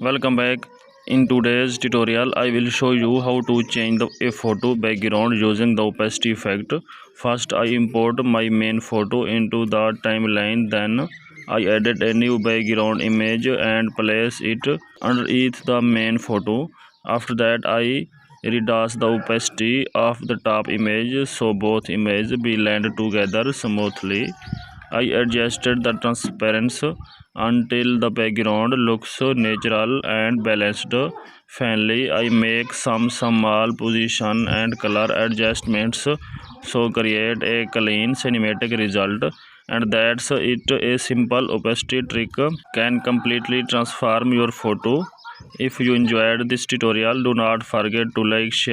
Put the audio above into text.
Welcome back. In today's tutorial I will show you how to change a photo background using the opacity effect. First I import my main photo into the timeline, then I added a new background image and place it underneath the main photo. After that I reduce the opacity of the top image so both images blend together smoothly. I adjusted the transparency until the background looks natural and balanced. Finally, I make some small position and color adjustments so create a clean cinematic result. And that's it. A simple opacity trick can completely transform your photo. If you enjoyed this tutorial, do not forget to like, share